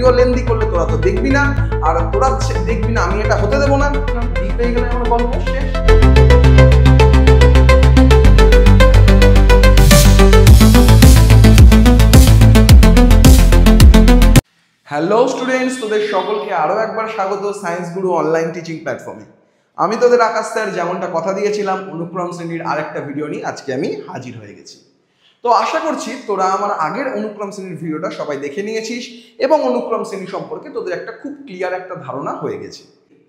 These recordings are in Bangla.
ভিডিও লেন্দি করলে তোরা তো দেখবি না, আর তোরা দেখবি না, আমি এটা হতে দেবো না। ডিপ হয়ে গেলে আমার গল্প শেষ। হ্যালো স্টুডেন্টস, তোদের সকলকে আরও একবার স্বাগত সায়েন্স গুরু অনলাইন টিচিং প্ল্যাটফর্মে। আমি তোদের আকাশ স্যার, যেমনটা কথা দিয়েছিলাম অনুক্রম শ্রেণীর আরেকটা ভিডিও নিয়ে আজকে আমি হাজির হয়ে গেছি। তো আশা করছি তোরা আমার আগের অনুক্রম শ্রেণীর ভিডিওটা সবাই দেখে নিয়েছিস এবং অনুক্রম শ্রেণী সম্পর্কে তোদের একটা খুব ক্লিয়ার একটা ধারণা হয়ে গেছে।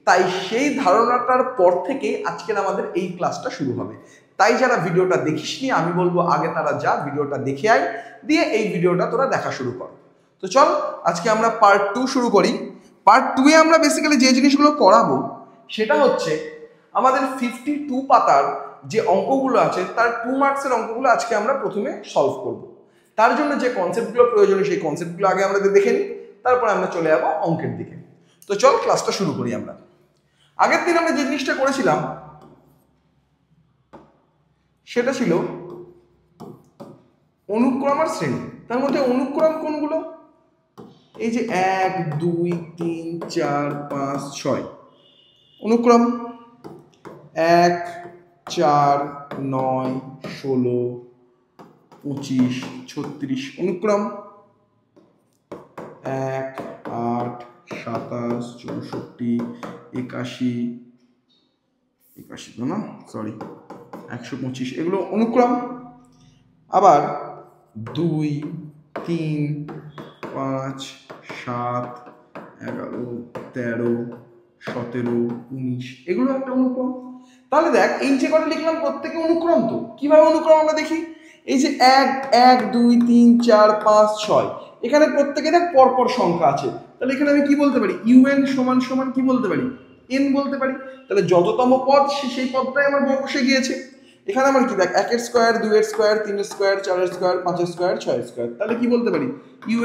তাই সেই ধারণাটার পর থেকে আজকের আমাদের এই ক্লাসটা শুরু হবে। তাই যারা ভিডিওটা দেখিসনি আমি বলবো আগে তারা যা ভিডিওটা দেখে আয়, দিয়ে এই ভিডিওটা তোরা দেখা শুরু কর। তো চল আজকে আমরা পার্ট 2 শুরু করি। পার্ট 2 এ আমরা বেসিক্যালি যে জিনিসগুলো করাবো সেটা হচ্ছে আমাদের 52 পাতার যে অঙ্কগুলো আছে তার 2 মার্কসের অঙ্কগুলো আজকে আমরা প্রথমে সলভ করব। তার জন্য যে কনসেপ্টগুলো প্রয়োজনীয় সেই কনসেপ্টগুলো আগে আমরা দেখে নিই, তারপর আমরা চলে যাবো অঙ্কের দিকে। তো চল ক্লাসটা শুরু করি। আমরা আগের দিন আমরা যে জিনিসটা করেছিলাম সেটা ছিল অনুক্রম আর শ্রেণী। তার মধ্যে অনুক্রম কোনগুলো? এই যে 1 2 3 4 5 6 অনুক্রম 1 4 9 16 25 36 অনুক্রম 1 8 27 64 81 তো না সরি 125 এগুলো অনুক্রম। আবার 2 3 5 7 11 13 17 19 এগুলো একটা অনুক্রম। তাহলে দেখ এই যে কটা লিখলাম প্রত্যেকে অনুক্রম। তো কিভাবে অনুক্রম আমরা দেখি? এই যে 1 1 2 3 4 5 6 এখানে প্রত্যেকে দেখ পরপর সংখ্যা আছে। তাহলে এখানে আমি কি বলতে পারি? un সমান সমান কি বলতে পারি? n বলতে পারি। তাহলে যততম পদ সেই পদটাই আমার বসে গিয়েছে। এখানে আমার কি দেখ 1 এর স্কয়ার 2 এর স্কয়ার 3 এর স্কয়ার 4 এর স্কয়ার 5 এর স্কয়ার 6 এর স্কয়ার। তাহলে কি বলতে পারি?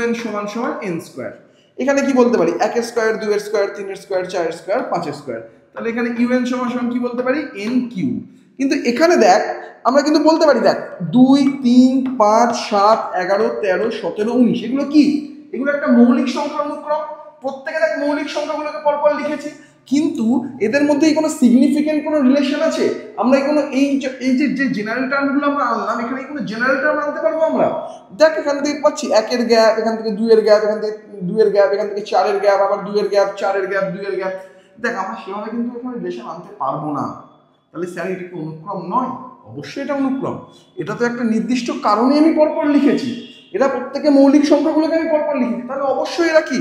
un সমান সমান n স্কয়ার। এখানে কি বলতে পারি? 1 এর স্কয়ার 2 এর স্কয়ার 3 এর স্কয়ার 4 এর স্কয়ার 5 এর স্কয়ার। তাহলে এখানে un সমান সমান কি বলতে পারি? n cube. কিন্তু এখানে দেখ আমরা কিন্তু বলতে পারি দেখ 2 3 5 7 11 13 17 19 এগুলো কি? এগুলো একটা মৌলিক সংখ্যার অনুক্রম। প্রত্যেকে দেখ মৌলিক সংখ্যাগুলোকে পরপর লিখেছি, কিন্তু এদের মধ্যে কোনো সিগনিফিকেন্ট কোনো রিলেশন আছে? আমরা কোনো এই যে জেনারেল টার্মগুলো আমরা আনলাম, এখানে কোনো জেনারেল টার্ম আনতে পারবো আমরা? দেখ এখান থেকে পাচ্ছি 1 এর গ্যাপ, এখান থেকে 2 এর গ্যাপ, এখান থেকে 2 এর গ্যাপ, এখান থেকে 4 এর গ্যাপ, আবার 2 এর গ্যাপ 4 এর গ্যাপ 2 এর গ্যাপ। দেখ আমরা সেভাবে কিন্তু এখানে রিলেশন আনতে পারবো না। তাহলে স্যার এটা কি অনুক্রম নয়? অবশ্যই এটা অনুক্রম। এটা তো একটা নির্দিষ্ট কারণে আমি পরপর লিখেছি। এরা প্রত্যেকে মৌলিক সংখ্যাগুলোকে আমি পরপর লিখেছি, তাহলে অবশ্যই এরা কি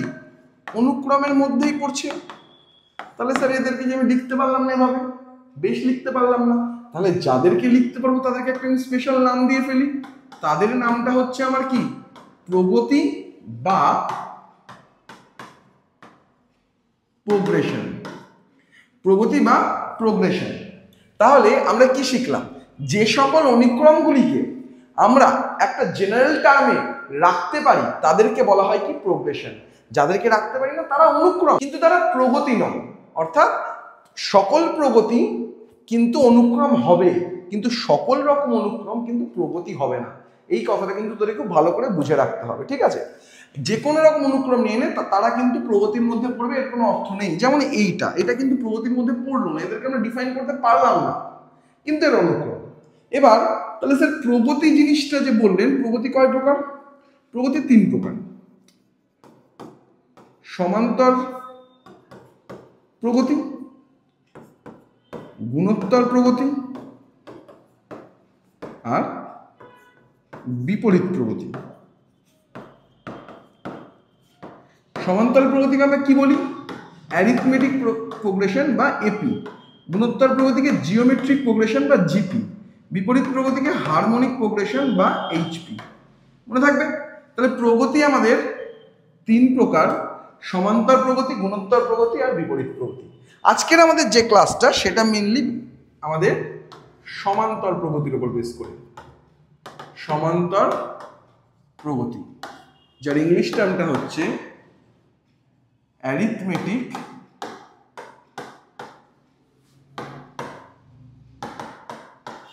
অনুক্রমের মধ্যেই পড়ছে। তাহলে স্যার এদেরকে যে আমি লিখতে পারলাম না এভাবে, বেশ লিখতে পারলাম না। তাহলে যাদেরকে লিখতে পারবো তাদেরকে একটা স্পেশাল নাম দিয়ে ফেলি। তাদের নামটা হচ্ছে আমার কি? প্রগতি বা প্রোগ্রেশন। প্রগতি বা প্রোগ্রেশন। তাহলে আমরা কি শিখলাম? যে সকল অনুক্রমগুলিকে আমরা একটা জেনারেল টার্মে রাখতে পারি তাদেরকে বলা হয় কি? প্রোগ্রেশন। যাদেরকে রাখতে পারি না তারা অনুক্রম, কিন্তু তারা প্রগতি নয়। অর্থাৎ সকল প্রগতি কিন্তু অনুক্রম হবে, কিন্তু সকল রকম অনুক্রম কিন্তু প্রগতি হবে না। এই কথাটা কিন্তু তোদের খুব ভালো করে বুঝে রাখতে হবে, ঠিক আছে? যে কোনো রকম অনুক্রম নিয়ে নে তারা কিন্তু প্রগতির মধ্যে পড়বে, এর কোনো অর্থ নেই। যেমন এটা কিন্তু প্রগতির মধ্যে পড়লো না, এদেরকে আমরা ডিফাইন করতে পারলাম না, কিন্তু এর অনুক্রম। এবার তাহলে স্যার প্রগতি জিনিসটা যে বললেন, প্রগতি কয় প্রকার? প্রগতি 3 প্রকার। সমান্তর প্রগতি, গুণোত্তর প্রগতি আর বিপরীত প্রগতি। সমান্তর প্রগতিকে আমরা কি বলি? অ্যারিথমেটিক প্রোগ্রেশন বা এপি। গুণোত্তর প্রগতিকে জিওমেট্রিক প্রোগ্রেশন বা জিপি। বিপরীত প্রগতিকে হারমোনিক প্রোগ্রেশন বা এইচপি। মনে থাকবে? তাহলে প্রগতি আমাদের 3 প্রকার: সমান্তর প্রগতি, গুণোত্তর প্রগতি আর বিপরীত প্রগতি। আজকের আমাদের যে ক্লাসটা সেটা মেইনলি আমাদের সমান্তর প্রগতির উপর বেস করে। সমান্তর প্রগতি, যার ইংলিশ টার্মটা হচ্ছে অ্যারিথমেটিক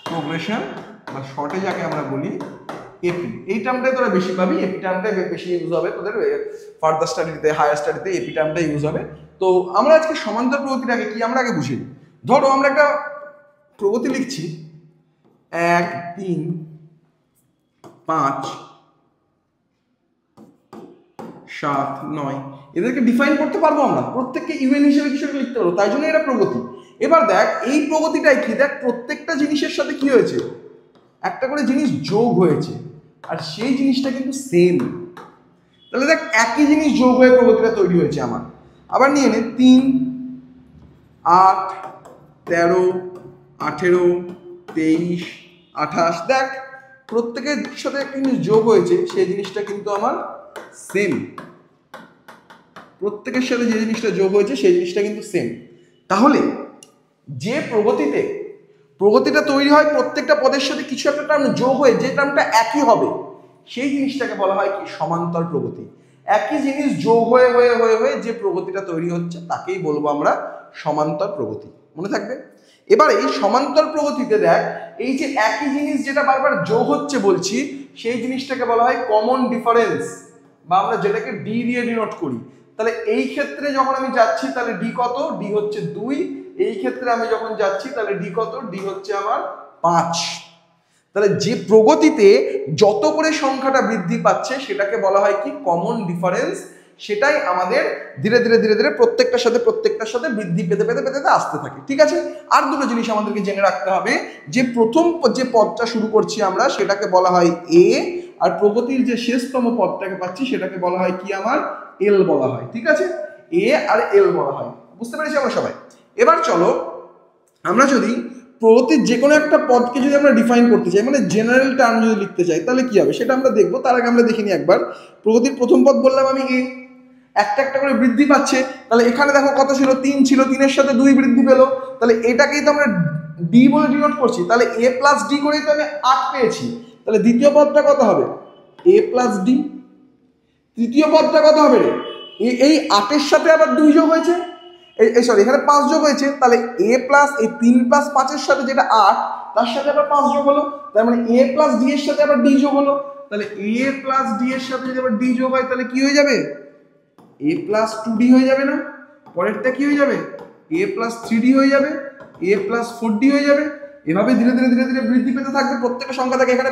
প্রোগ্রেশন বা শর্টে যাকে আমরা বলি এপি, এই টার্মটাই তোরা বেশি পাবি, এপি টার্মটাই বেশি ইউজ হবে তোদের ফার্দার স্টাডিতে, হায়ার স্টাডিতে এপি টার্মটা ইউজ হবে। তো আমরা আজকে সমান্তর প্রগতিটাকে কি আমরা আগে বুঝি। ধরো আমরা একটা প্রগতি লিখছি 1 3 5 7 9, এদেরকে ডিফাইন করতে পারবো আমরা, প্রত্যেককে ইউএন হিসেবে কিছু লিখতে পারবো, তাই জন্য এটা প্রগতি। এবার দেখ এই প্রগতিটাই কি, দেখ প্রত্যেকটা জিনিসের সাথে কি হয়েছে, একটা করে জিনিস যোগ হয়েছে, আর সেই জিনিসটা কিন্তু সেম। তাহলে দেখ একই জিনিস যোগ হয়ে প্রগতিটা তৈরি হয়েছে আমার। আবার নিয়ে নে 3 8 13 18 23 28, দেখ প্রত্যেকের সাথে একটা জিনিস যোগ হয়েছে, সেই জিনিসটা কিন্তু আমার সেম। প্রত্যেকের সাথে যে জিনিসটা যোগ হয়েছে সেই জিনিসটা কিন্তু সেম। তাহলে যে প্রগতিটা তৈরি হয় প্রত্যেকটা পদের সাথে কিছু একটা টার্ম যোগ হয়ে যে টার্মটা একই হবে, সেই জিনিসটাকে বলা হয় কি সমান্তর প্রগতি। একই জিনিস যোগ হয়ে হয়ে হয়ে হয়ে যে প্রগতিটা তৈরি হচ্ছে তাকেই বলবো আমরা সমান্তর প্রগতি, মনে থাকবে। এবার এই সমান্তর প্রগতিতে দেখ এই যে একই জিনিস যেটা বারবার যোগ হচ্ছে বলছি, সেই জিনিসটাকে বলা হয় কমন ডিফারেন্স, বা আমরা যেটাকে ডি দিয়ে ডিনোট করি। তাহলে এই ক্ষেত্রে যখন আমি যাচ্ছি তাহলে ডি কত, ডি হচ্ছে 2। এই ক্ষেত্রে আমি যখন যাচ্ছি তাহলে ডি কত, ডি হচ্ছে আমার 5। তাহলে যে প্রগতিতে যত করে সংখ্যাটা বৃদ্ধি পাচ্ছে সেটাকে বলা হয় কি কমন ডিফারেন্স। সেটাই আমাদের ধীরে ধীরে ধীরে ধীরে প্রত্যেকটার সাথে বৃদ্ধি পেতে পেতে পেতে আসতে থাকে। ঠিক আছে, আর দুটো জিনিস আমাদেরকে জেনে রাখতে হবে, যে প্রথম যে পদটা শুরু করছি আমরা সেটাকে বলা হয় এ, আর প্রগতির যে শেষতম পদটাকে পাচ্ছি সেটাকে বলা হয় কি আমার এল বলা হয়। ঠিক আছে, এ আর এল বলা হয়, বুঝতে পেরেছি আমরা সবাই। এবার চলো আমরা যদি প্রগতির যে কোনো একটা পদকে যদি আমরা ডিফাইন করতে চাই, মানে জেনারেল টার্ম যদি লিখতে চাই, তাহলে কি হবে সেটা আমরা দেখবো। তার আগে আমরা দেখিনি একবার প্রগতির প্রথম পদ বললাম আমি এ, একটা একটা করে বৃদ্ধি পাচ্ছে। তাহলে এখানে দেখো কত ছিল, 3 ছিল, 3-এর সাথে 2 বৃদ্ধি পেলো, তাহলে এটাকেই তো আমরা ডি বলে ডিনোট করছি। তাহলে এ প্লাস ডি করেই তো আমি 8 পেয়েছি। তাহলে দ্বিতীয় পদটা কত হবে, এ প্লাস ডি। তৃতীয় পদটা কত হবে রে, এই 8-এর সাথে আবার 2 যোগ হয়েছে, এই সরি এখানে 5 যোগ হয়েছে। তাহলে এ প্লাস এই 3 প্লাস 5-এর সাথে যেটা 8, তার সাথে আবার 5 যোগ হলো, তার মানে এ প্লাস ডি এর সাথে আবার ডি যোগ হলো। তাহলে এ প্লাস ডি এর সাথে যদি আবার ডি যোগ হয় তাহলে কি হয়ে যাবে, এ প্লাস 2ডি হয়ে যাবে না। পরেরটা কি হয়ে যাবে, এ প্লাস 3ডি হয়ে যাবে, এ প্লাস 4ডি হয়ে যাবে। এভাবে ধীরে ধীরে ধীরে ধীরে বৃদ্ধি পেতে থাকবে প্রত্যেকটা সংখ্যা থেকে। এখানে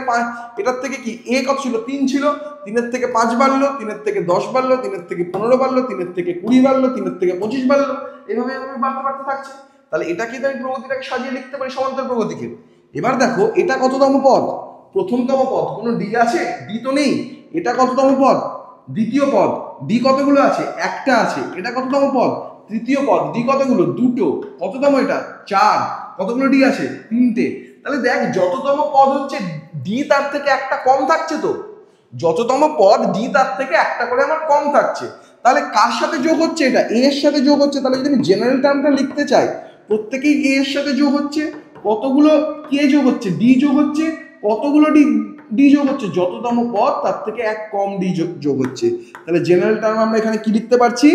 এটার থেকে কি এ কত ছিল, 3 ছিল, 3-এর থেকে 5 বাড়লো, 3-এর থেকে 10 বাড়লো, 3-এর থেকে 15 বাড়লো, 3-এর থেকে 20 বাড়লো, 3-এর থেকে 25 বাড়লো, এভাবে এভাবে বাড়তে বাড়তে থাকছে। তাহলে এটাকে তো আমি প্রগতিটাকে সাজিয়ে লিখতে পারি সমান্তর প্রগতিকে। এবার দেখো এটা কততম পদ, প্রথমতম পদ, কোনো ডি আছে, ডি তো নেই। এটা কততম পদ, দ্বিতীয় পদ, ডি কতগুলো আছে, একটা আছে। এটা কততম পদ, তৃতীয় পদ, ডি কতগুলো, দুটো। কততম এটা, 4। কতগুলো ডি আছে, 3টে। তাহলে দেখ যততম পদ হচ্ছে ডি তার থেকে একটা কম থাকছে, তো যততম পদ ডি তার থেকে একটা করে আমার কম থাকছে। তাহলে কার সাথে যোগ হচ্ছে, এটা এ এর সাথে যোগ হচ্ছে। তাহলে যদি আমি জেনারেল টার্মটা লিখতে চাই, প্রত্যেকেই এ এর সাথে যোগ হচ্ছে। কতগুলো কে যোগ হচ্ছে, ডি যোগ হচ্ছে। কতগুলো ডি যোগ হচ্ছে, যততম পদ তার থেকে এক কম ডি যোগ হচ্ছে। তাহলে জেনারেল টার্ম আমরা এখানে কি লিখতে পারছি,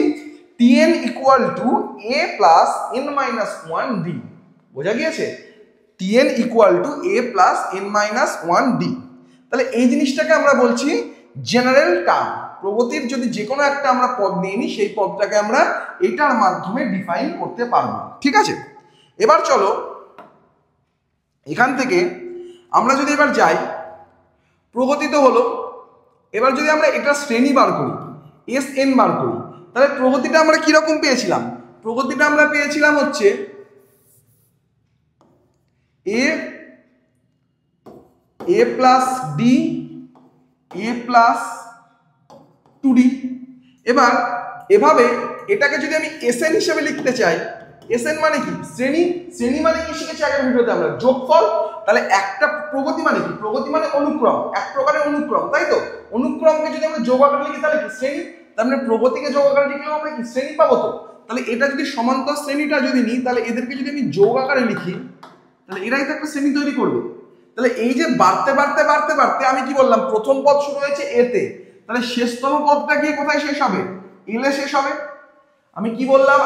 tn equal to a plus n minus 1 d। বোঝা গিয়েছে, tn equal to a plus n minus 1 d। তাহলে এই জিনিসটাকে আমরা বলছি জেনারেল টার্ম। প্রগতির যদি যে কোনো একটা আমরা পদ নিয়ে নিই, সেই পদটাকে আমরা এটার মাধ্যমে ডিফাইন করতে পারবো। ঠিক আছে, এবার চলো এখান থেকে আমরা যদি এবার যাই, প্রগতি তো হলো। এবার যদি আমরা এটা শ্রেণী বার করি, এস এন বার করি, তাহলে প্রগতিটা আমরা কিরকম পেয়েছিলাম, প্রগতিটা আমরা পেয়েছিলাম হচ্ছে এ প্লাস ডি, এ প্লাস 2d। এবার এভাবে এটাকে যদি আমি এসএন হিসেবে লিখতে চাই, এসএন মানে কি, শ্রেণী। শ্রেণী মানে কি শিখেছি আগের ভিডিওতে আমরা, যোগফল। তাহলে একটা প্রগতি মানে কি, প্রগতি মানে অনুক্রম, এক প্রকারের অনুক্রম, তাই তো। অনুক্রমকে যদি আমরা যোগ আকারে লিখি তাহলে কি শ্রেণী। তার মানে প্রগতিকে যোগ আকারে লিখলেও আমরা কি শ্রেণী পাবো। তো তাহলে এটা যদি সমান্তর শ্রেণীটা যদি নিই, তাহলে এদেরকে যদি আমি যোগ আকারে লিখি, তাহলে এরাই তো একটা শ্রেণী তৈরি করবে। তাহলে এই যে বাড়তে বাড়তে বাড়তে বাড়তে আমি কি বললাম, প্রথম পদ শুরু হয়েছে এতে, তাহলে শেষতম পদটা গিয়ে কোথায় শেষ হবে, এলে শেষ হবে। আমি কি বললাম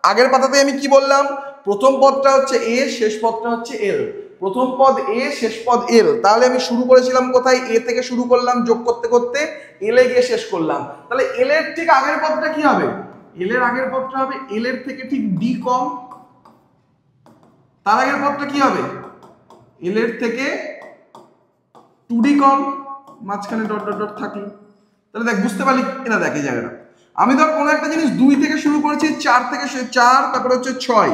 আগের পাতাতে, আমি কি বললাম, প্রথম পদটা হচ্ছে এ, শেষ পদটা হচ্ছে এল। প্রথম পদ এ, শেষ পদ এল। তাহলে আমি শুরু করেছিলাম কোথায়? এ থেকে শুরু করলাম, যোগ করতে করতে এল এ গিয়ে শেষ করলাম। তাহলে এল এর ঠিক আগের পদটা কি হবে? এল এর আগের পদটা হবে এল এর থেকে ঠিক ডি কম। তার আগের পদটা কি হবে? এল এর থেকে 2d কম, মাঝখানে ডট ডট ডট থাকলো। তাহলে দেখ, বুঝতে পারলি না? দেখ এই জায়গাটা, আমি ধর কোনো একটা জিনিস 2 থেকে শুরু করেছি, 4 থেকে 4, তারপরে হচ্ছে 6,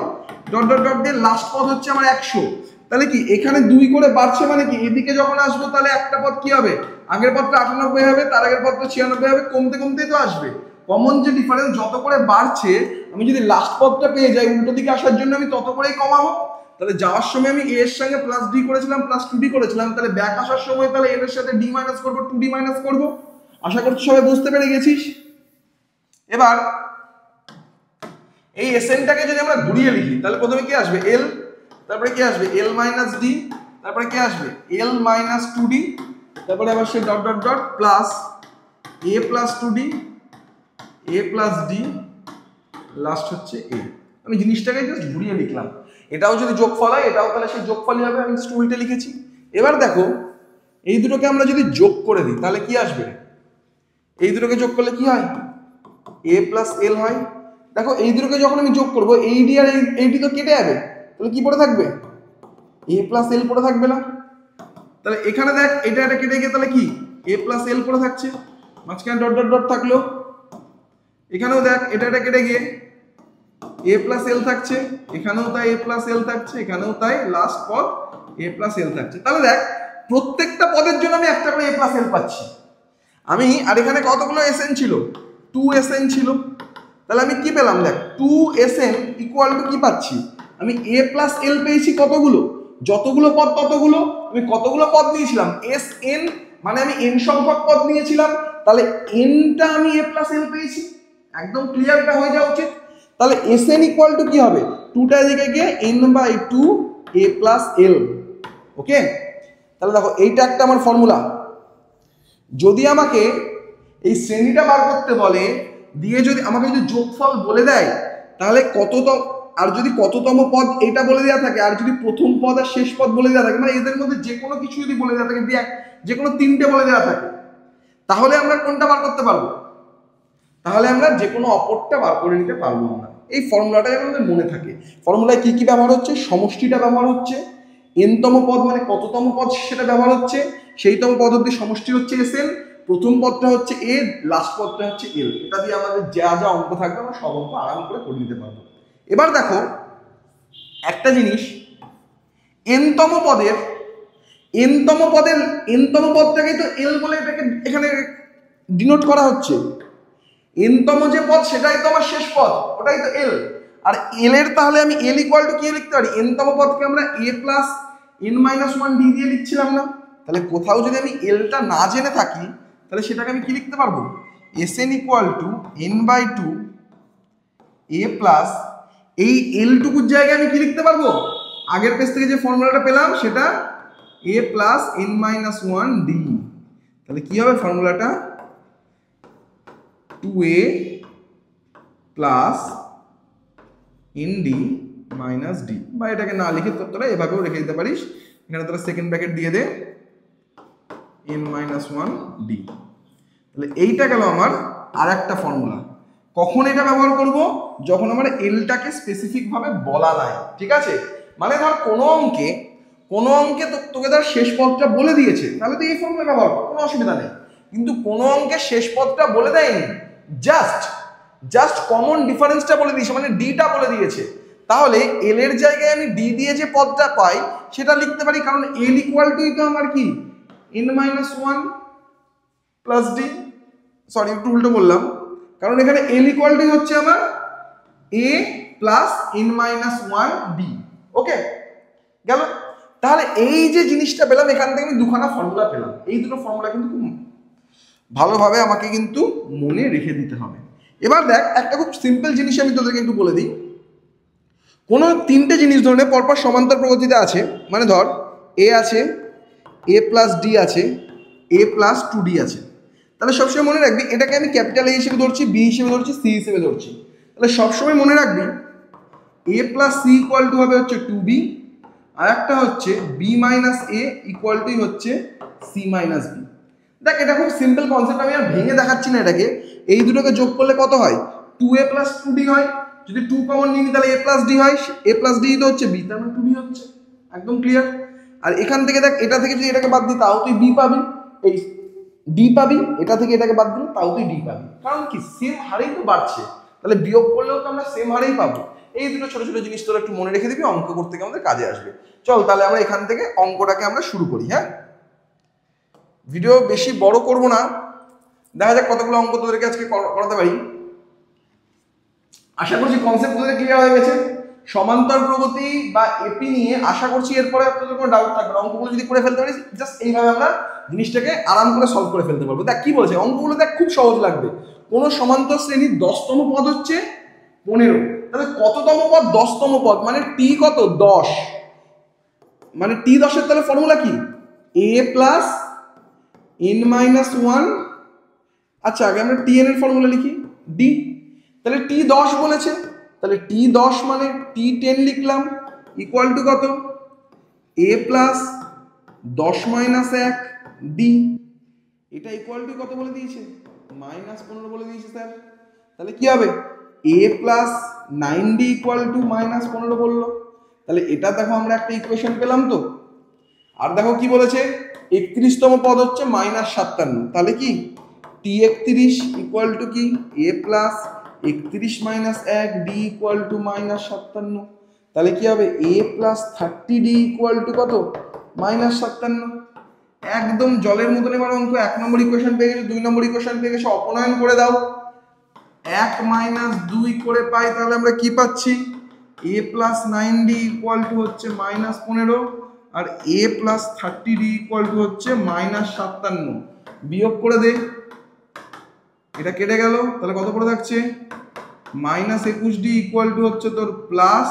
ডট ডট ডট দিয়ে লাস্ট পদ হচ্ছে আমার 100। তাহলে কি এখানে 2 করে বাড়ছে, মানে কি এদিকে যখন আসবো তাহলে একটা পদ কি হবে? আগের পদটা 98 হবে, তার আগের পদটা 96 হবে, কমতে কমতেই তো আসবে। কমন যে ডিফারেন্স যত করে বাড়ছে, আমি যদি লাস্ট পদটা পেয়ে যাই, উল্টো দিকে আসার জন্য আমি তত করেই কমাবো। তাহলে যাওয়ার সময় আমি এ এর সঙ্গে প্লাস ডি করেছিলাম, প্লাস 2d করেছিলাম, তাহলে ব্যাক আসার সময় তাহলে এর সাথে ডি মাইনাস করবো, 2d মাইনাস করবো। আশা করছি সবাই বুঝতে পেরে গেছিস। এবার এই এসএনটাকে যদি আমরা ঘুরিয়ে লিখি, তাহলে প্রথমে কি আসবে? এল, তারপরে কি আসবে? এল মাইনাস ডি, তারপরে কি আসবে? এল মাইনাস 2d, তারপরে আবার সেই ডট ডট ডট প্লাস এ প্লাস 2d, এ প্লাস ডি, লাস্ট হচ্ছে এ। আমি জিনিসটাকে জাস্ট ঘুরিয়ে লিখলাম। এটাও যদি যোগফল হয়, এটাও তাহলে সেই যোগফলই হবে, আমি স্টুলটা লিখেছি। এবার দেখো, এই দুটোকে আমরা যদি যোগ করে দিই তাহলে কি আসবে? এই দুটোকে যোগ করলে কি হয়? এ প্লাস এল হয়। দেখো, এই দুটোকে যখন আমি যোগ করবো, এই ডি আর এই ডি তো কেটে যাবে, তাহলে কি পড়ে থাকবে? এ প্লাস এল পড়ে থাকবে না? তাহলে এখানে দেখ, এটা কেটে গিয়ে তাহলে কি এ প্লাস এল পড়ে থাকছে, মাঝখানে ডট ডট ডট থাকলো। এখানেও দেখ, এটা কেটে গিয়ে এ প্লাস এল থাকছে, এখানেও তাই এ প্লাস এল থাকছে, এখানেও তাই লাস্ট পদ এ প্লাস এল থাকছে। তাহলে দেখ, প্রত্যেকটা পদের জন্য আমি একটা করে এ প্লাস এল পাচ্ছি আমি। আর এখানে কতগুলো এসএন ছিল? 2 এসএন ছিল। তাহলে আমি কি পেলাম? দেখ, 2 এসএন ইকুয়াল টু কি পাচ্ছি আমি? এ প্লাস এল পেয়েছি কতগুলো? যতগুলো পদ ততগুলো। আমি কতগুলো পদ নিয়েছিলাম? এস এন, মানে আমি এন সংখ্যক পদ নিয়েছিলাম, তাহলে এনটা আমি এ প্লাস এল পেয়েছি। একদম ক্লিয়ারটা হয়ে যাওয়া উচিত। তাহলে এস এন ইকুয়াল টু কি হবে? 2টা দিকে গিয়ে N by 2 A plus L. ওকে, তাহলে দেখো, এইটা একটা আমার ফর্মুলা। যদি আমাকে এই শ্রেণীটা বার করতে বলে, দিয়ে যদি আমাকে যদি যোগফল বলে দেয়, তাহলে কততম, আর যদি কততম পদ এটা বলে দেওয়া থাকে, আর যদি প্রথম পদ আর শেষ পদ বলে দেওয়া থাকে, মানে এদের মধ্যে যে কোনো কিছু যদি বলে দেওয়া থাকে, যে কোনো 3টে বলে দেওয়া থাকে, তাহলে আমরা কোনটা বার করতে পারবো? তাহলে আমরা যে কোনো অপরটা বার করে নিতে পারবো আমরা। এই ফর্মুলাটা যেন আমাদের মনে থাকে। ফর্মুলায় কি কি ব্যবহার হচ্ছে? সমষ্টিটা ব্যবহার হচ্ছে, এনতম পদ মানে কততম পদ সেটা ব্যবহার হচ্ছে, সেইতম পদ অব্দি সমষ্টি হচ্ছে এস এন, প্রথম পদটা হচ্ছে এ, লাস্ট পদটা হচ্ছে এল। এটা দিয়ে আমাদের যা যা অঙ্ক থাকবে আমরা সব অঙ্ক আরাম করে করে নিতে পারবো। এবার দেখো একটা জিনিস, এনতম পদটাকেই তো এল বলে এটাকে এখানে ডিনোট করা হচ্ছে। এনতম যে পদ সেটাই তো আমার শেষ পদ, ওটাই তো এল। আর এল এর তাহলে আমি এল ইকুয়াল টু কি লিখতে পারি? এনতম পদকে আমরা এ প্লাস এন মাইনাস 1 ডি দিয়ে লিখছিলাম না? তাহলে কোথাও যদি আমি এলটা না জেনে থাকি, তাহলে সেটাকে আমি কি লিখতে পারবো? S N equal to N by 2 A plus, এই এল টুকুর জায়গায় আমি কি লিখতে পারবো? আগের পেজ থেকে যে ফর্মুলাটা পেলাম সেটা এ প্লাস এন মাইনাস 1 ডি। তাহলে কি হবে ফর্মুলাটা? 2a plus N D minus D, বা এটাকে না লিখে তোরা এভাবেও রেখে দিতে পারিস। এখানে তোরা সেকেন্ড ব্র্যাকেট দিয়ে দে এন মাইনাস 1 ডি। তাহলে এইটা গেল আমার আর একটা ফর্মুলা। কখন এটা ব্যবহার করব? যখন আমার এলটাকে স্পেসিফিক ভাবে বলা নাই, ঠিক আছে? মানে ধর কোনো অঙ্কে তোকে ধর শেষ পদটা বলে দিয়েছে, তাহলে তো এই ফর্মুলা ব্যবহার কর, কোনো অসুবিধা নেই। কিন্তু কোনো অঙ্কে শেষ পদটা বলে দেয়নি, জাস্ট কমন ডিফারেন্সটা বলে দিয়েছে, মানে ডিটা বলে দিয়েছে, তাহলে এল এর জায়গায় আমি ডি দিয়ে যে পদটা পাই সেটা লিখতে পারি, কারণ এল ইকুয়াল টু তো আমার কি N minus 1 plus D. Sorry, একটু উল্টো বললাম, কারণ এখানে এল ইকুয়াল টু হচ্ছে আমার এ প্লাস এন মাইনাস 1 ডি। ওকে, গেল। তাহলে এই যে জিনিসটা পেলাম, এখান থেকে আমি দুখানা ফর্মুলা পেলাম। এই দুটো ফর্মুলা কিন্তু খুব ভালোভাবে আমাকে কিন্তু মনে রেখে দিতে হবে। এবার দেখ, একটা খুব সিম্পল জিনিস আমি তোদেরকে একটু বলে দিই। কোনো 3টে জিনিস ধরে পরপর সমান্তর প্রগতিতে আছে, মানে ধর এ আছে, এ প্লাস ডি আছে, এ প্লাস 2d আছে। তাহলে সবসময় মনে রাখবি, এটাকে আমি ক্যাপিটাল এ হিসেবে ধরছি, বি হিসেবে ধরছি, সি হিসেবে ধরছি। তাহলে সবসময় মনে রাখবি A plus C equal to হবে হচ্ছে 2b, আর একটা হচ্ছে B minus A equal to হচ্ছে সি মাইনাস বি। দেখ এটা খুব সিম্পল কনসেপ্ট, আমি আর ভেঙে দেখাচ্ছি না এটাকে। এই দুটোকে যোগ করলে কত হয়? 2a প্লাস 2d হয়। যদি 2 কমন নিই তাহলে a প্লাস d হয়, a প্লাস d তো হচ্ছে b, তার মানে 2b হচ্ছে। একদম ক্লিয়ার। আর এখান থেকে দেখ, এটা থেকে যদি এটাকে বাদ দিই তাও তুই b পাবি, এই d পাবি, এটা থেকে এটাকে বাদ দিলে তাও তুই d পাবি। কারণ কি, সেম হারেই তো বাড়ছে, তাহলে বিয়োগ করলেও তো আমরা সেম হারেই পাবো। এই দুটো ছোট ছোট জিনিস তোরা একটু মনে রেখে দিবি, অঙ্ক করতে গিয়ে আমাদের কাজে আসবে। চল তাহলে আমরা এখান থেকে অঙ্কটাকে আমরা শুরু করি। হ্যাঁ, ভিডিও বেশি বড় করব না, দেখা যাক কতগুলো অঙ্ক তোদেরকে আজকে করাতে পারি। আশা করছি কনসেপ্ট তোদের ক্লিয়ার হয়ে গেছে। সমান্তর প্রগতি বা এপি নিয়ে আশা করছি এরপরে তোদের কোনো ডাউট থাকবে না। অঙ্কগুলো যদি করে ফেলতে পারিস, জাস্ট এইভাবে আমরা জিনিসটাকে আরাম করে সলভ করে ফেলতে পারবো। দেখ কি বলছে অঙ্কগুলো, দেখ খুব সহজ লাগবে। কোন সমান্তর শ্রেণীর 10তম পদ হচ্ছে 15, তাহলে কততম পদ? 10তম পদ, মানে টি কত? 10, মানে টি 10 এর তাহলে ফর্মুলা কি? a plus n minus 1। আচ্ছা আগে আমরা টি এন এর ফর্মুলা লিখি, ডি। তাহলে টি 10 বলেছে, তাহলে টি 10 মানে টি 10 লিখলাম, ইকুয়াল টু কত? a plus 10 minus 1 D. এটা ইকুয়াল টু কত বলে দিয়েছে? মাইনাস 15 বলে দিয়েছে স্যার। তাহলে কি হবে? a plus 9d equal two minus 15 বললো। তাহলে এটা দেখো আমরা একটা ইকুয়েশন পেলাম তো। আর দেখো কি বলেছে, 31তম পদ হচ্ছে মাইনাস 57, তাহলে কি টি 31 ইকুয়াল টু কি a plus 31 minus 1 D equal two minus 57। তাহলে কি হবে? a plus 30d equal two কত? মাইনাস 57। একদম জলের মতন এবার অঙ্ক। 1 নম্বর ইকুয়েশন পেয়ে গেছো, 2 নম্বর ইকুয়েশন পেয়ে গেছো, অপনয়ন করে দাও। 1 মাইনাস 2 করে পাই, তাহলে আমরা কি পাচ্ছি? a plus 9d equal to হচ্ছে মাইনাস 15, আর a plus 30d equal to হচ্ছে মাইনাস 57। বিয়োগ করে দে, এটা কেটে গেল, তাহলে কত পড়ে থাকছে? মাইনাস 21d ইকুয়াল টু হচ্ছে তোর প্লাস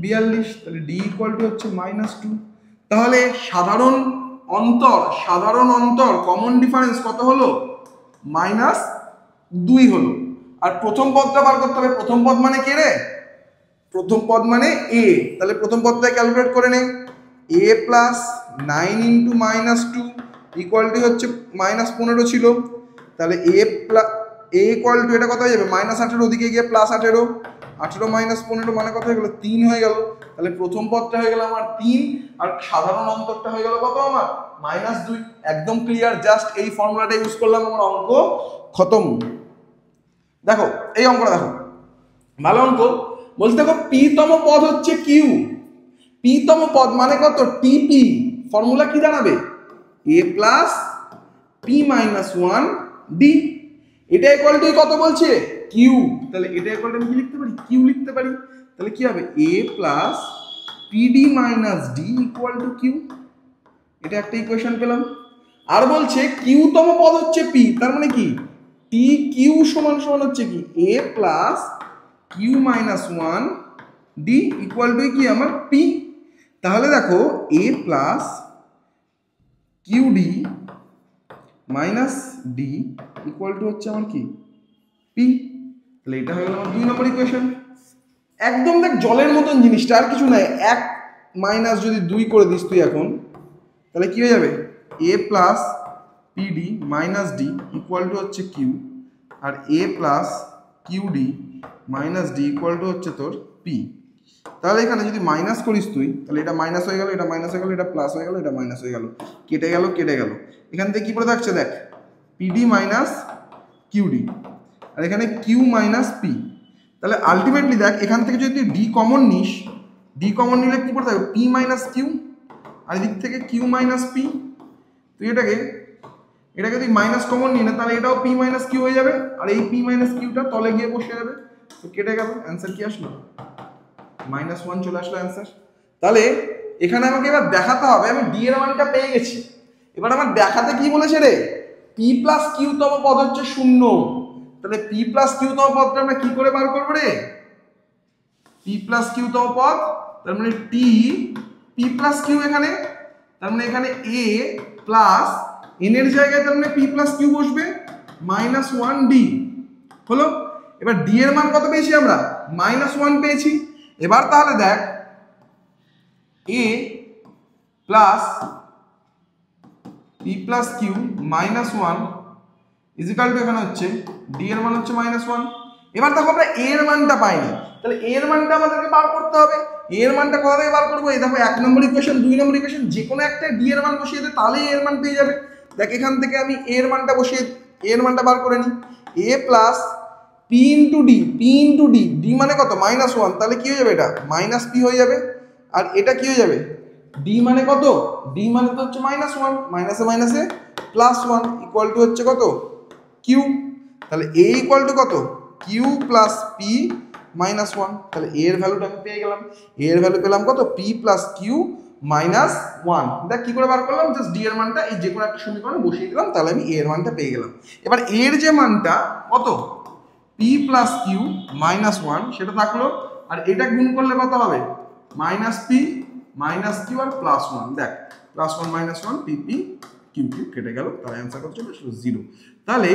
42, তাহলে d ইকুয়াল টু হচ্ছে মাইনাস 2। তাহলে সাধারণ অন্তর কমন ডিফারেন্স কত হলো? মাইনাস 2 হলো। আর প্রথম পদটা বার করতে হবে। প্রথম পদ মানে কে রে? প্রথম পদ মানে a। তাহলে প্রথম পদটা ক্যালকুলেট করে নে। a plus 9 into minus 2 equal to হচ্ছে মাইনাস 15 ছিল। তাহলে a ইকুয়াল টু এটা কত হয়ে যাবে? মাইনাস 18, ওদিকে গিয়ে প্লাস 18, 18 মাইনাস 15 মানে কত হয়ে গেল? 3 হয়ে গেল। তাহলে প্রথম পদটা হয়ে গেল আমার 3, আর সাধারণ অন্তরটা হয়ে গেল কত আমার? মাইনাস 2। একদম ক্লিয়ার, জাস্ট এই ফর্মুলাটা ইউজ করলাম, আমার অঙ্ক খতম। দেখো এই অঙ্কটা দেখো, ভালো অঙ্ক। বলতে দেখো পি তম পদ হচ্ছে কিউ, পি তম পদ মানে কত? টিপি। ফর্মুলা কি দাঁড়াবে? a plus P minus 1 D. এটা ইকুয়াল টু কত বলছে? কিউ। তাহলে এটা ইকুয়াল টু আমি কি লিখতে পারি? কিউ লিখতে পারি। তাহলে কি হবে? a plus PD minus D equal to Q. এটা একটা ইকুয়েশন পেলাম। আর বলছে কিউ তম পদ হচ্ছে পি, তার মানে কি টি কিউ সমান সমান হচ্ছে কি a plus Q minus 1 D equal to কি আমার পি। তাহলে দেখো a plus Q D minus D equal to হচ্ছে আমার কি পি। তাহলে এটা হয়ে গেল আমার 2 নম্বর ইকুয়েশন। একদম দেখ জলের মতন জিনিসটা, আর কিছু নাই। 1 মাইনাস যদি 2 করে দিস তুই এখন, তাহলে কি হয়ে যাবে? a plus PD minus D equal to হচ্ছে কিউ, আর a plus Q D minus D equal to হচ্ছে তোর পি। তাহলে এখানে যদি মাইনাস করিস তুই, তাহলে এটা মাইনাস হয়ে গেল, এটা মাইনাস হয়ে গেল, এটা প্লাস হয়ে গেল, এটা মাইনাস হয়ে গেল, কেটে গেল কেটে গেল। এখান থেকে কি পড়ে থাকছে দেখ? পিডি মাইনাস কিউডি, আর এখানে কিউ মাইনাস পি। তাহলে আলটিমেটলি দেখ এখান থেকে যদি তুই ডি কমন নিস, ডি কমন নিলে কি পড়ে থাকবে? পি মাইনাস কিউ, আর এদিক থেকে কিউ মাইনাস পি। তুই এটাকে তুই মাইনাস কমন নিয়ে না, তাহলে এটাও পি মাইনাস কিউ হয়ে যাবে, আর এই পি মাইনাস কিউটা তলে গিয়ে বসে যাবে। তো কেটে গেল, অ্যান্সার কি আসলো? -1 চলে আসলো অ্যান্সার। তাহলে এখানে আমাকে এবার দেখাতে হবে আমি ডি এর মানটা পেয়ে গেছি। এবার আমার দেখাতে কি বলেছে রে? পি প্লাস কিউ তম পদ হচ্ছে 0। তাহলে পি প্লাস কিউ তম পদটা আমরা কি করে বার করবো রে? পি প্লাস কিউ তম পদ, তার মানে টি পি প্লাস কিউ, এখানে তার মানে এখানে এ প্লাস এন এর জায়গায় তার মানে পি প্লাস কিউ বসবে, -1 ডি হলো। এবার ডি এর মান কত পেয়েছি আমরা? -1 পেয়েছি। এবার তাহলে দেখ A plus P plus Q minus one equal to এখানে হচ্ছে ডি এর মান হচ্ছে -1। এবার দেখো আমরা এ এর মানটা পাইনি, তাহলে এ এর মানটা আমাদেরকে বার করতে হবে। এ এর মানটা কোথা থেকে বার করবো? এই দেখো 1 নম্বর ইকুয়েশন 2 নম্বর ইকুয়েশন যে কোনো একটা ডি এর মান বসিয়ে দে, তাহলে এ এর মান পেয়ে যাবে। দেখ এখান থেকে আমি এ এর মানটা বসিয়ে এ এর মানটা বার করে নিই। A plus P into D, P into D, D মানে কত -1, তাহলে কি হয়ে যাবে এটা মাইনাস পি হয়ে যাবে। আর এটা কি হয়ে যাবে ডি মানে কত, ডি মানে তো হচ্ছে -1, মাইনাসে মাইনাসে +1 ইকুয়াল টু হচ্ছে কত কিউ। তাহলে এ ইকুয়াল টু কত কিউ প্লাস পি -1। তাহলে এ এর ভ্যালুটা আমি পেয়ে গেলাম। এ এর ভ্যালু পেলাম কত পি প্লাস কিউ -1। দেখ কি করে বার করলাম, জাস্ট ডি এর মানটা এই যে কোনো একটা সমীকরণে বসিয়ে দিলাম, তাহলে আমি এ এর মানটা পেয়ে গেলাম। এবার এর যে মানটা কত পি প্লাস কিউ -1 সেটা থাকলো, আর এটা গুণ করলে কত হবে -p মাইনাস কিউ আর +1। দেখ +1 -1 পি পি কিউ কিউ কেটে গেল, তার অ্যান্সার কত চলে আসলো 0। তাহলে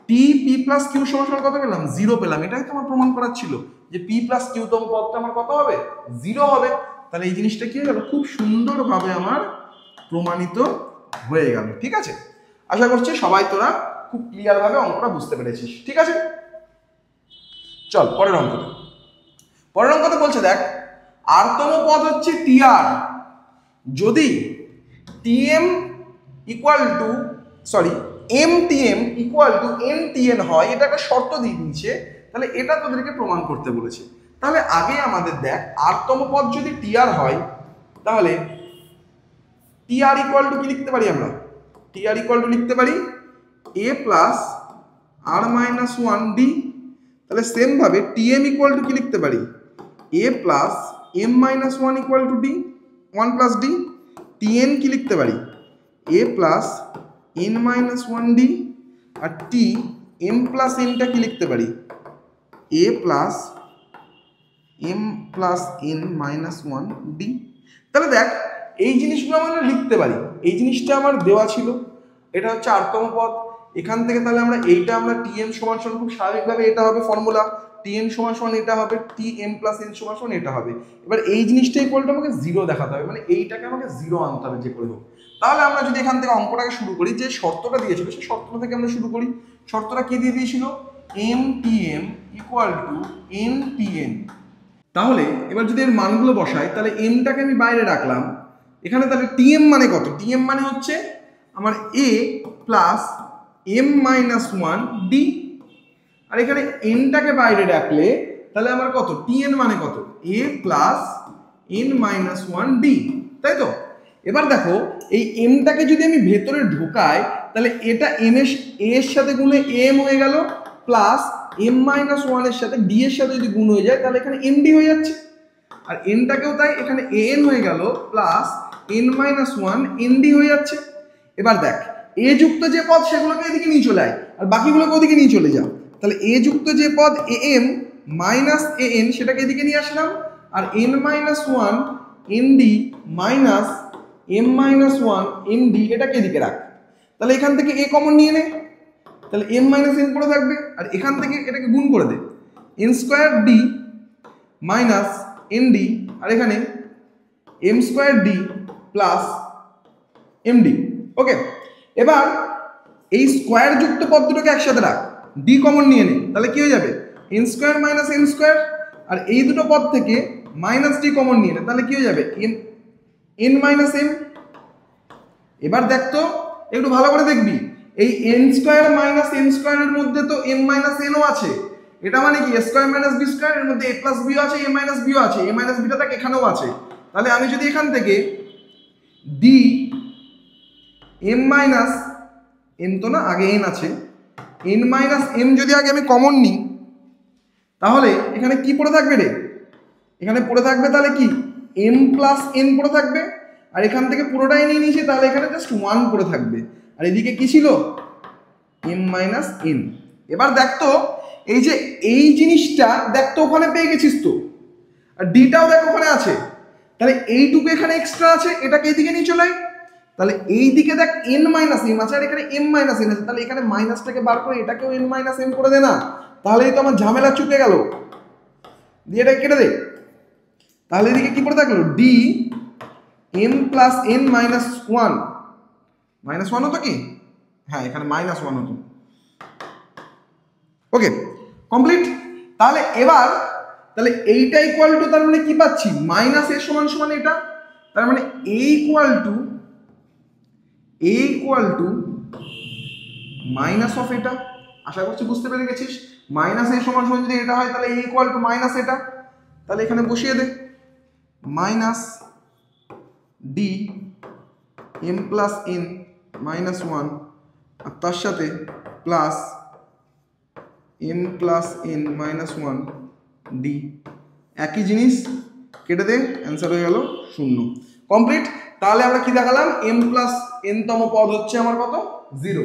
টি পি প্লাস কিউ সমান কত পেলাম 0 পেলাম। এটাই তো আমার প্রমাণ করার ছিল যে পি প্লাস কিউ তম পদটা আমার কত হবে 0 হবে। তাহলে এই জিনিসটা কি হয়ে গেল খুব সুন্দরভাবে আমার প্রমাণিত হয়ে গেল। ঠিক আছে, আশা করছি সবাই তোরা খুব ক্লিয়ার ভাবে অঙ্কটা বুঝতে পেরেছিস। ঠিক আছে, চল পরের অঙ্কটা। পরের অঙ্কটা বলছে দেখ আরতম পদ হচ্ছে টিআর, যদি TM equal to MTM equal to NTN হয়, এটা একটা শর্ত দিয়ে দিচ্ছে। তাহলে এটা তোদেরকে প্রমাণ করতে বলেছে। তাহলে আগে আমাদের দেখ আরতম পদ যদি টিআর হয়, তাহলে টিআর ইকুয়াল টু কি লিখতে পারি আমরা? টিআর ইকুয়াল টু লিখতে পারি A plus R minus 1 D. তাহলে সেম ভাবে টিএম ইকুয়াল টু কি লিখতে পারি? A plus M minus 1 equal to D 1 plus D. TN কি লিখতে পারি? A plus N minus 1 D. আর টি এম প্লাস এনটা কি লিখতে পারি? A plus M plus N minus 1 D. তাহলে দেখ এই জিনিসগুলো আমরা লিখতে পারি। এই জিনিসটা আমার দেওয়া ছিল, এটা হচ্ছে আরতম পদ। এখান থেকে তাহলে আমরা এইটা আমরা টিএম সমান সমান খুব স্বাভাবিকভাবে এটা হবে ফর্মুলা, টিএম সমান সমান এটা হবে, টি এম প্লাস এন সমান সমান এটা হবে। এবার এই জিনিসটা ইকুয়ালটা আমাকে 0 দেখাতে হবে, মানে এইটাকে আমাকে 0 আনতে হবে যে করে হোক। তাহলে আমরা যদি এখান থেকে অঙ্কটাকে শুরু করি, যে শর্তটা দিয়েছিল সেই শর্তটা থেকে আমরা শুরু করি। শর্তটা কি দিয়ে দিয়েছিল? M TM equal to N TN. তাহলে এবার যদি এর মানগুলো বসাই, তাহলে এমটাকে আমি বাইরে রাখলাম এখানে। তাহলে টিএম মানে কত? টিএম মানে হচ্ছে আমার এ প্লাস এম মাইনাস 1 ডি। আর এখানে এনটাকে বাইরে রাখলে তাহলে আমার কত টিএন মানে কত? এ প্লাস এন মাইনাস 1 ডি, তাই তো? এবার দেখো এই এমটাকে যদি আমি ভেতরে ঢোকাই, তাহলে এটা এম এর সাথে গুণে এম হয়ে গেল, প্লাস এম মাইনাস 1 এর সাথে ডি এর সাথে যদি গুণ হয়ে যায়, তাহলে এখানে এম ডি হয়ে যাচ্ছে। আর এনটাকেও তাই, এখানে এন হয়ে গেল plus N minus 1 N D হয়ে যাচ্ছে। এবার দেখ এ যুক্ত যে পদ সেগুলোকে এদিকে নিয়ে চলে আয়, আর বাকিগুলোকে ওদিকে নিয়ে চলে যাও। তাহলে এ যুক্ত যে পদ A M minus A N সেটাকে এদিকে নিয়ে আসলাম, আর N minus 1 N D minus M minus 1 N D এটাকে এদিকে রাখ। তাহলে এখান থেকে এ কমন নিয়ে নে, তাহলে এম মাইনাস এন পড়ে থাকবে। আর এখান থেকে এটাকে গুণ করে দে, N square D minus N D, আর এখানে M square D plus M D. Okay, এবার এই স্কোয়ার যুক্ত পদ দুটোকে একসাথে রাখ, ডি কমন নিয়ে নে, তাহলে কি হয়ে যাবে N square minus N square. আর এই দুটো পদ থেকে মাইনাস ডি কমন নিয়ে নে, তাহলে কি হয়ে যাবে এন মাইনাস এম। এবার দেখ তো একটু ভালো করে দেখবি, এই এন স্কোয়ার মাইনাস এন স্কোয়ারের মধ্যে তো এম মাইনাস এনও আছে। এটা মানে কি এ স্কোয়ার মাইনাস বি স্কোয়ার, এর মধ্যে এ প্লাস বিও আছে, এ মাইনাস বিও আছে, এ মাইনাস বিটা তাকে এখানেও আছে। তাহলে আমি যদি এখান থেকে ডি এম মাইনাস এন তো না, আগে এন আছে, এন মাইনাস এম যদি আগে আমি কমন নিই, তাহলে এখানে কি পড়ে থাকবে রে? এখানে পড়ে থাকবে তাহলে কি এম প্লাস এন পড়ে থাকবে। আর এখান থেকে পুরোটাই নিয়ে নিয়েছি, তাহলে এখানে জাস্ট 1 পড়ে থাকবে। আর এদিকে কি ছিল এম মাইনাস এন। এবার দেখ তো এই যে এই জিনিসটা দেখ তো ওখানে পেয়ে গেছিস তো, আর ডিটাও দেখ ওখানে আছে। তাহলে এইটুকু এখানে এক্সট্রা আছে, এটাকে এইদিকে নিয়ে চলে আয়। তাহলে এই দিকে দেখ এন মাইনাস এম আছে, আর এখানে এম মাইনাস এন আছে। তাহলে এখানে মাইনাসটাকে বার করে এটাকেও এন মাইনাস এম করে দে না, তাহলেই তো আমার ঝামেলা চুকে গেল। দিয়ে এটা কেটে দে, তাহলে এদিকে কি পড়ে থাকলো D m plus n minus one, minus one হতো কি, হ্যাঁ এখানে মাইনাস ওয়ান হতো। ওকে কমপ্লিট। তাহলে এবার তাহলে এইটা ইকুয়াল টু, তার মানে কি পাচ্ছি, মাইনাস এ সমান সমান এটা, তার মানে এ ইকুয়াল টু মাইনাস অফ এটা। আশা করছি বুঝতে পেরে গেছিস। মাইনাস এ সমান সমান যদি এটা হয় তাহলে এ ইকুয়াল টু মাইনাস এটা, তাহলে এখানে বসিয়ে দে minus D M plus N minus one, আর তার সাথে plus M plus N minus one D, একই জিনিস কেটে দে, অ্যান্সার হয়ে গেল 0। কমপ্লিট। তাহলে আমরা কি দেখালাম, এম প্লাস এন তম পদ হচ্ছে আমার কত, 0।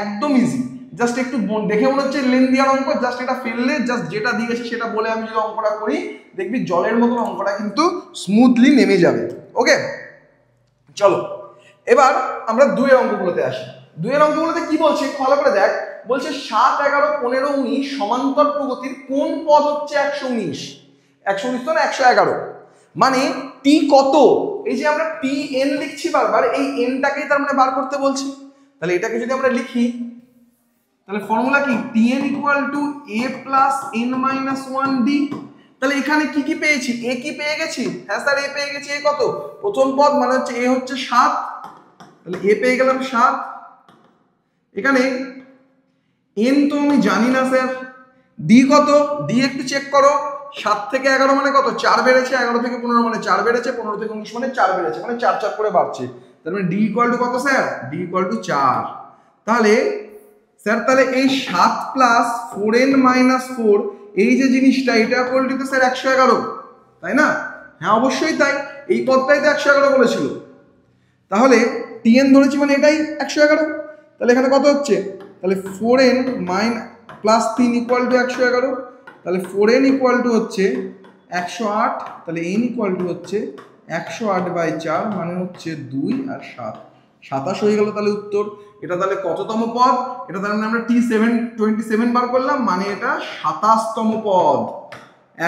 একদম ইজি, জাস্ট একটু দেখে মনে হচ্ছে লেন দেওয়ার অঙ্ক, জাস্ট এটা ফেললে জাস্ট যেটা দিয়েছে সেটা বলে আমি যদি অঙ্কটা করি, দেখবি জলের মতন অঙ্কটা কিন্তু স্মুথলি নেমে যাবে। ওকে চলো এবার আমরা 2 অঙ্কগুলোতে আসি। 2 অঙ্কগুলোতে কি বলছে ভালো করে দেখ, বলছে 7, 11, 15, 19 সমান্তর প্রগতির কোন পদ হচ্ছে 119, 119 তো না 111, মানে টি কত, এই যে আমরা টি এন লিখছি বারবার, এই এনটাকেই তার মানে বার করতে বলছি। তাহলে এটাকে যদি আমরা লিখি তাহলে ফর্মুলা কি, টি এন ইকুয়াল টু এ plus N minus one D. তাহলে এখানে কি কি পেয়েছি, এ কি পেয়ে গেছি, হ্যাঁ স্যার এ পেয়ে গেছি। এ কত, প্রথম পদ মানে হচ্ছে এ হচ্ছে 7, তাহলে এ পেয়ে গেলাম 7। এখানে এন তো আমি জানি না স্যার, ডি কত, ডি একটু চেক করো, 7 থেকে 11 মানে কত, 4 বেড়েছে, 11 থেকে 15 মানে 4 বেড়েছে, 15 থেকে 19 মানে 4 বেড়েছে, মানে 4 4 করে বাড়ছে। তার মানে ডি ইকুয়াল টু কত স্যার, ডি ইকুয়াল টু 4। তাহলে স্যার তাহলে এই 7 প্লাস 4n মাইনাস 4, এই যে জিনিসটা এটা ইকুয়াল টু স্যার 111, তাই না? হ্যাঁ অবশ্যই তাই, এই পদটাই তো 111 বলেছিল। তাহলে টিএন ধরেছি মানে এটাই 111। তাহলে এখানে কত হচ্ছে, তাহলে 4n প্লাস 3 ইকুয়াল টু 111, তাহলে 4n ইকুয়াল টু হচ্ছে 108, তাহলে n ইকুয়াল টু হচ্ছে 108/4 মানে হচ্ছে 2 আর 7, 27 হয়ে গেল তাহলে উত্তর। এটা তাহলে কততম পদ, এটা তাহলে আমরা T27 বার করলাম, মানে এটা 27তম পদ।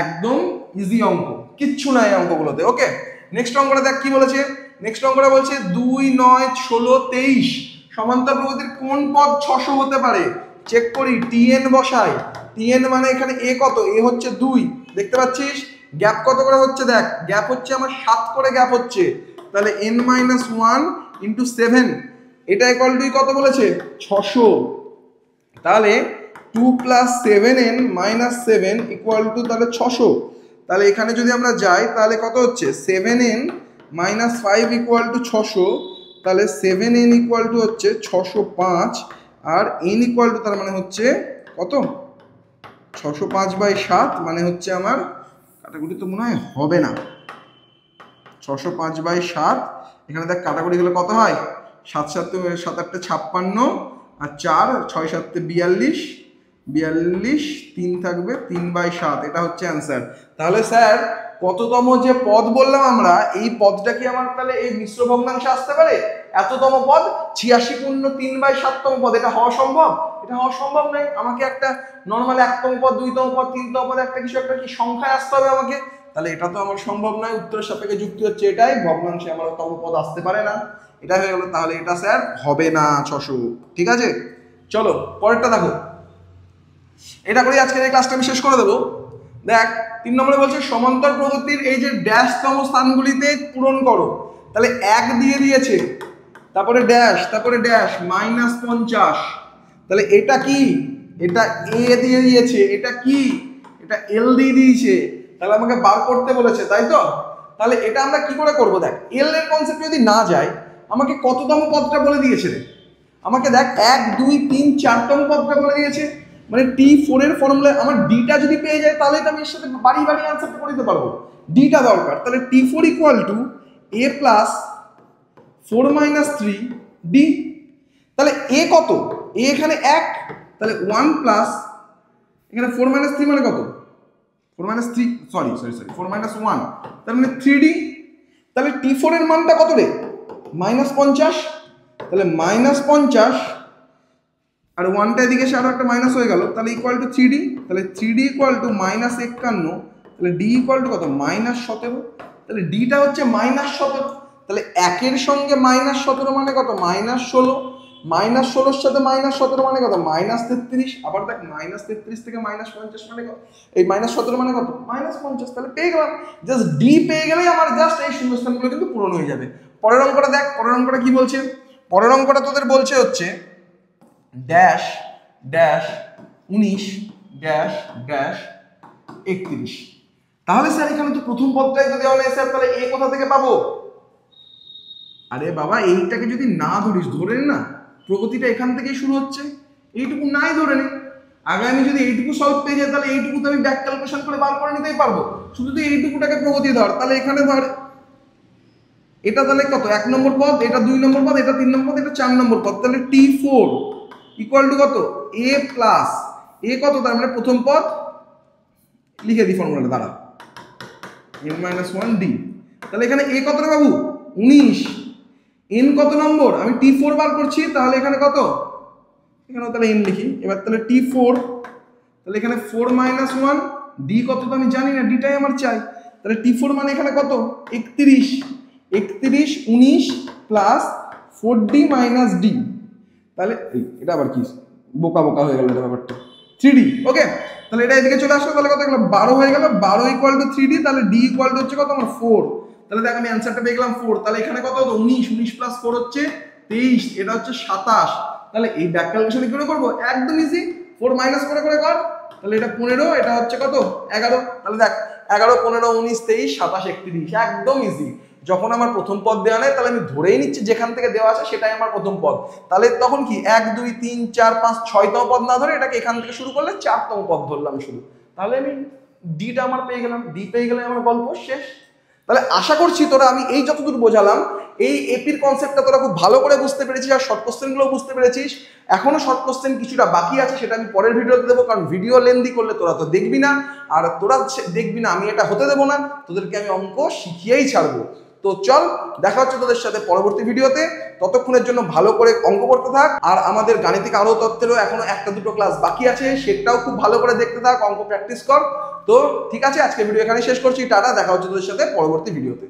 একদম ইজি অঙ্ক, কিচ্ছু নাই অঙ্কগুলোতে। ওকে নেক্সট অঙ্কটা দেখ কি বলেছে। নেক্সট অঙ্কটা বলছে 2, 9, 16, 23 সমান্তর প্রগতির কোন পদ 600 হতে পারে। চেক করি, টিএন বসাই, টিএন মানে এখানে এ কত, এ হচ্ছে 2, দেখতে পাচ্ছিস গ্যাপ কত করে হচ্ছে, দেখ গ্যাপ হচ্ছে আমার 7 করে গ্যাপ হচ্ছে, তাহলে n-1 ইন্টু 7, এটা ইকুয়াল টু কত বলেছে 600। তাহলে 2 plus 7n minus 7 equal to তাহলে 600। তাহলে এখানে যদি আমরা যাই তাহলে কত হচ্ছে 7n মাইনাস 5 ইকুয়াল টু 600, তাহলে 7n ইকুয়াল টু হচ্ছে 605, আর n ইকুয়াল টু তার মানে হচ্ছে কত 605/7, মানে হচ্ছে আমার কাটাকুটি তো মনে হয় হবে না, 605/7, এখানে দেখ কাটাকুটি গেলে কত হয়, 7 7 7 8 56, আর 4 6 7 42, 42 3 থাকবে 3/7, এটা হচ্ছে অ্যান্সার। তাহলে স্যার কততম যে পদ বললাম আমরা, এই পদটা কি আমার তাহলে এই মিশ্র ভগ্নাংশে আসতে পারে, এততম পদ 86 পূর্ণ 3/7তম পদ, এটা হওয়া সম্ভব, এটা হওয়া সম্ভব নয়। আমাকে একটা নর্মাল 1তম পদ 2তম পদ 3তম পদ একটা কিছু একটা কি সংখ্যায় আসতে হবে আমাকে, তাহলে এটা তো আমার সম্ভব নয়। উত্তরের সাপেক্ষে যুক্তি হচ্ছে এটাই, ভগ্নাংশে আমার তম পদ আসতে পারে না, এটা হয়ে গেল। তাহলে এটা স্যার হবে না 600। ঠিক আছে চলো পরেরটা দেখো, এটা করে আজকের এই ক্লাসটা আমি শেষ করে দেবো। দেখ 3 নম্বরে বলছে সমান্তর প্রগতির এই যে ড্যাশতম স্থানগুলিতে পূরণ করো। তাহলে 1 দিয়ে দিয়েছে, তারপরে ড্যাশ, তারপরে ড্যাশ, -50, তাহলে এটা কি, এটা এ দিয়ে দিয়েছে, এটা কি, এটা এল দিয়ে দিয়েছে, তাহলে আমাকে বার করতে বলেছে তাই তো। তাহলে এটা আমরা কি করে করব, দেখ এল এর কনসেপ্ট যদি না যায়, আমাকে কততম পদটা বলে দিয়েছে রে, আমাকে দেখ 1 2 3 4তম পদটা বলে দিয়েছে, মানে T4 এর ফর্মুলা আমার ডিটা যদি পেয়ে যায় তাহলে তো আমি এর সাথে বাড়ি বাড়ি আনসারটা করে দিতে পারবো, ডিটা দরকার। তাহলে T4 equal to a plus 4 - 3 d। তাহলে a কত, a এখানে 1, তাহলে 1 প্লাস এখানে 4 - 3 মানে কত, 4 - 3 সরি 4 - 1, তার মানে 3d। তাহলে T4 এর মানটা কত রে, -50, তাহলে -50 আর 1টা এদিকে এসে আরো একটা মাইনাস হয়ে গেল, তাহলে ইকুয়াল টু 3d। তাহলে 3d ইকুয়াল টু -51, তাহলে d ইকুয়াল টু কত -17, তাহলে ডিটা হচ্ছে -17। তাহলে 1 এর সঙ্গে -17 মানে কত? -16, -16 সাথে -17 মানে কত? -33। আবার দেখ -33 থেকে -50 মানে কত? এই -17 মানে কত? -50। তাহলে পেয়ে গেলাম, জাস্ট ডি পেয়ে গেলেই আমার জাস্ট এই শূন্যস্থানগুলো কিন্তু পূরণ হয়ে যাবে। পরের অঙ্কটা দেখ, পরের অঙ্কটা কি বলছে? পরের অঙ্কটা তোদের বলছে হচ্ছে ড্যাশ ড্যাশ 19 ড্যাশ ড্যাশ 31। তাহলে স্যার এখানে তো প্রথম পদটাই যদি দেওয়া নেই স্যার, তাহলে এ কোথা থেকে পাবো? আরে বাবা, এইটাকে যদি না ধরিস, ধরে না, প্রগতিটা এখান থেকেই শুরু হচ্ছে, এইটুকু নাই ধরে নে। আগে আমি যদি এইটুকু সলভ পেয়ে যাই, তাহলে এইটুকু তো আমি ব্যাক ক্যালকুলেশন করে বার করে নিতেই পারবো। শুধু তুই এইটুকুটাকে প্রগতি ধর, তাহলে এখানে ধর এটা তাহলে কত? 1 নম্বর পদ, এটা 2 নম্বর পদ, এটা 3 নম্বর পদ, এটা 4 নম্বর পদ। তাহলে T4 ইকুয়াল টু কত? A প্লাস এ কত? তার মানে প্রথম পদ, লিখে দিই ফর্মুলাটা, দাঁড়া, n-1d। তাহলে এখানে a কত রে বাবু? 19। n কত নম্বর? আমি T4 বার করছি, তাহলে এখানে কত? এখানে তাহলে n লিখি। এবার তাহলে T4, তাহলে এখানে 4 - 1, d কত তো আমি জানি না, ডিটাই আমার চাই। তাহলে T4 মানে এখানে কত? 31। 31 19 প্লাস 4d মাইনাস d। তাহলে এটা আবার কি বোকা বোকা হয়ে গেল এটা ব্যাপারটা, 3d। ওকে, তাহলে এটা এদিকে চলে আসলো, তাহলে কত গেল? 12 হয়ে গেল। 12 ইকুয়াল টু 3d, তাহলে d ইকুয়াল টু হচ্ছে কত আমার? 4। তাহলে দেখ আমি অ্যান্সারটা পেয়ে গেলাম 4। তাহলে এখানে কত হতো? 19, 19 প্লাস 4 হচ্ছে 23, এটা হচ্ছে 27। তাহলে এই ব্যাক ক্যালকুলেশন কি করে করবো? একদম ইজি, 4 মাইনাস করে করে কর। তাহলে এটা 15, এটা হচ্ছে কত? 11। তাহলে দেখ 11 15 19 23 27 31, একদম ইজি। যখন আমার প্রথম পদ দেওয়া নেই, তাহলে আমি ধরেই নিচ্ছি যেখান থেকে দেওয়া আছে সেটাই আমার প্রথম পদ। তাহলে তখন কি 1 2 3 4 5 6তম পদ না ধরে এটাকে এখান থেকে শুরু করলে 4তম পদ ধরলাম শুধু, তাহলে আমি ডিটা আমার পেয়ে গেলাম। ডি পেয়ে গেলে আমার গল্প শেষ। তাহলে আশা করছি তোরা আমি এই যতদূর বোঝালাম, এই এপির কনসেপ্টটা তোরা খুব ভালো করে বুঝতে পেরেছিস, আর শর্ট কোশ্চেনগুলো বুঝতে পেরেছিস। এখনো শর্ট কোশ্চেন কিছুটা বাকি আছে, সেটা আমি পরের ভিডিওতে দেবো, কারণ ভিডিও লেন্দি করলে তোরা তো দেখবি না, আর তোরা দেখবি না আমি এটা হতে দেবো না, তোদেরকে আমি অঙ্ক শিখিয়েই ছাড়বো। তো চল, দেখা হচ্ছে তোদের সাথে পরবর্তী ভিডিওতে। ততক্ষণের জন্য ভালো করে অঙ্ক করতে থাক, আর আমাদের গাণিতিক আরো তত্ত্বেরও এখনো 1-2 ক্লাস বাকি আছে, সেটাও খুব ভালো করে দেখতে থাক, অঙ্ক প্র্যাকটিস কর। তো ঠিক আছে, আজকে ভিডিও এখানে শেষ করছি, টাটা, দেখা হচ্ছে তোদের সাথে পরবর্তী ভিডিওতে।